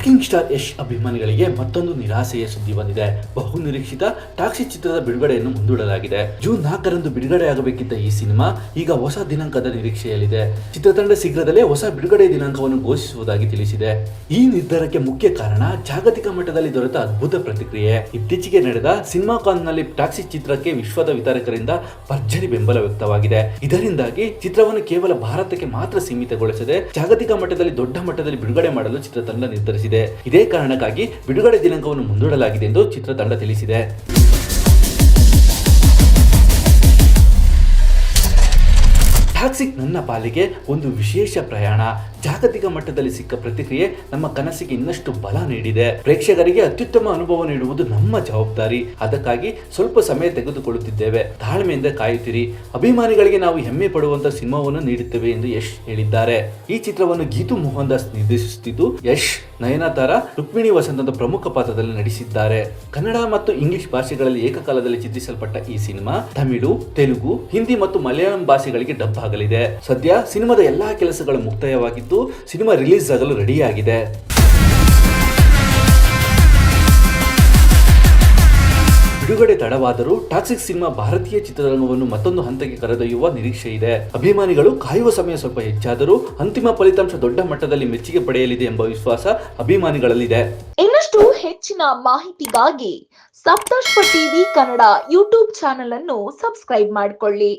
Rocking star Yash ಅಭಿಮಾನಿಗಳಿಗೆ ಮತ್ತೊಂದು ನಿರಾಸೆಯ ಸುದ್ದಿ ಬಂದಿದೆ. ಬಹು ನಿರೀಕ್ಷಿತ ಟಾಕ್ಸಿ ಚಿತ್ರದ ಬಿಡುಗಡೆಯನ್ನು ಮುಂದೂಡಲಾಗಿದೆ. ಜೂನ್ 4ರಂದು ಬಿಡುಗಡೆಯಾಗಬೇಕಿದ್ದ ಈ ಸಿನಿಮಾ ಈಗ ಹೊಸ ದಿನಾಂಕದ ನಿರೀಕ್ಷೆಯಲ್ಲಿದೆ. ಚಿತ್ರತಂಡ ಶೀಘ್ರದಲ್ಲೇ ಹೊಸ ಬಿಡುಗಡೆ ದಿನಾಂಕವನ್ನು ಘೋಷಿಸುವುದಾಗಿ ತಿಳಿಸಿದೆ. ಈ ನಿರ್ಧಾರಕ್ಕೆ ಮುಖ್ಯ ಕಾರಣ ಜಾಗತಿಕ ಮಟ್ಟದಲ್ಲಿ ದೊರೆತ ಅದ್ಭುತ ಪ್ರತಿಕ್ರಿಯೆ. ಇತ್ತೀಚೆಗೆ ನಡೆದ ಸಿನಿಮಾಕಾನ್ನಲ್ಲಿ ಟಾಕ್ಸಿ ಚಿತ್ರಕ್ಕೆ ವಿಶ್ವದ ವಿತರಕರಿಂದ ಭರ್ಜರಿ ಬೆಂಬಲ ವ್ಯಕ್ತವಾಗಿದೆ. ಇದರಿಂದಾಗಿ ಚಿತ್ರವನ್ನು ಕೇವಲ ಭಾರತಕ್ಕೆ ಮಾತ್ರ ಸೀಮಿತಗೊಳಿಸದೆ ಜಾಗತಿಕ ಮಟ್ಟದಲ್ಲಿ ದೊಡ್ಡ ಮಟ್ಟದಲ್ಲಿ ಬಿಡುಗಡೆ ಮಾಡಲು ಚಿತ್ರತಂಡ ನಿರ್ಧರಿಸಿದೆ. ಇದೇ ಕಾರಣಕ್ಕಾಗಿ ಬಿಡುಗಡೆ ದಿನಾಂಕವನ್ನು ಮುಂದೂಡಲಾಗಿದೆ ಎಂದು ಚಿತ್ರತಂಡ ತಿಳಿಸಿದೆ. ಟಾಕ್ಸಿಕ್ ನನ್ನ ಪಾಲಿಗೆ ಒಂದು ವಿಶೇಷ ಪ್ರಯಾಣ. ಜಾಗತಿಕ ಮಟ್ಟದಲ್ಲಿ ಸಿಕ್ಕ ಪ್ರತಿಕ್ರಿಯೆ ನಮ್ಮ ಕನಸಿಗೆ ಇನ್ನಷ್ಟು ಬಲ ನೀಡಿದೆ. ಪ್ರೇಕ್ಷಕರಿಗೆ ಅತ್ಯುತ್ತಮ ಅನುಭವ ನೀಡುವುದು ನಮ್ಮ ಜವಾಬ್ದಾರಿ. ಅದಕ್ಕಾಗಿ ಸ್ವಲ್ಪ ಸಮಯ ತೆಗೆದುಕೊಳ್ಳುತ್ತಿದ್ದೇವೆ. ತಾಳ್ಮೆಯಿಂದ ಕಾಯುತ್ತಿರಿ. ಅಭಿಮಾನಿಗಳಿಗೆ ನಾವು ಹೆಮ್ಮೆ ಪಡುವಂತ ಸಿನಿಮಾವನ್ನು ನೀಡುತ್ತೇವೆ ಎಂದು ಯಶ್ ಹೇಳಿದ್ದಾರೆ. ಈ ಚಿತ್ರವನ್ನು ಗೀತು ಮೋಹನ್ ದಾಸ್ ನಿರ್ದೇಶಿಸುತ್ತಿದ್ದು, ಯಶ್, ನಯನತಾರಾ, ರುಕ್ಮಿಣಿ ವಸಂತ ಪ್ರಮುಖ ಪಾತ್ರದಲ್ಲಿ ನಟಿಸಿದ್ದಾರೆ. ಕನ್ನಡ ಮತ್ತು ಇಂಗ್ಲಿಷ್ ಭಾಷೆಗಳಲ್ಲಿ ಏಕಕಾಲದಲ್ಲಿ ಚಿತ್ರಿಸಲ್ಪಟ್ಟ ಈ ಸಿನಿಮಾ ತಮಿಳು, ತೆಲುಗು, ಹಿಂದಿ ಮತ್ತು ಮಲಯಾಳಂ ಭಾಷೆಗಳಿಗೆ ಡಬ್ ಆಗಲಿದೆ. ಸದ್ಯ ಸಿನಿಮಾದ ಎಲ್ಲಾ ಕೆಲಸಗಳು ಮುಕ್ತಾಯವಾಗಿದ್ದು ಸಿನಿಮಾ ರಿಲೀಸ್ ಆಗಲು ರೆಡಿಯಾಗಿದೆ. ಬಿಡುಗಡೆ ತಡವಾದರೂ ಟಾಕ್ಸಿಕ್ ಸಿನಿಮಾ ಭಾರತೀಯ ಚಿತ್ರರಂಗವನ್ನು ಮತ್ತೊಂದು ಹಂತಕ್ಕೆ ಕರೆದೊಯ್ಯುವ ನಿರೀಕ್ಷೆ ಇದೆ. ಅಭಿಮಾನಿಗಳು ಕಾಯುವ ಸಮಯ ಸ್ವಲ್ಪ ಹೆಚ್ಚಾದರೂ ಅಂತಿಮ ಫಲಿತಾಂಶ ದೊಡ್ಡ ಮಟ್ಟದಲ್ಲಿ ಮೆಚ್ಚುಗೆ ಪಡೆಯಲಿದೆ ಎಂಬ ವಿಶ್ವಾಸ ಅಭಿಮಾನಿಗಳಲ್ಲಿದೆ. ಇನ್ನಷ್ಟು ಹೆಚ್ಚಿನ ಮಾಹಿತಿಗಾಗಿ ಸಪ್ತರ್ಷಿ ಟಿವಿ ಕನ್ನಡ ಯೂಟ್ಯೂಬ್ ಚಾನೆಲ್ ಅನ್ನು ಸಬ್ಸ್ಕ್ರೈಬ್ ಮಾಡಿಕೊಳ್ಳಿ.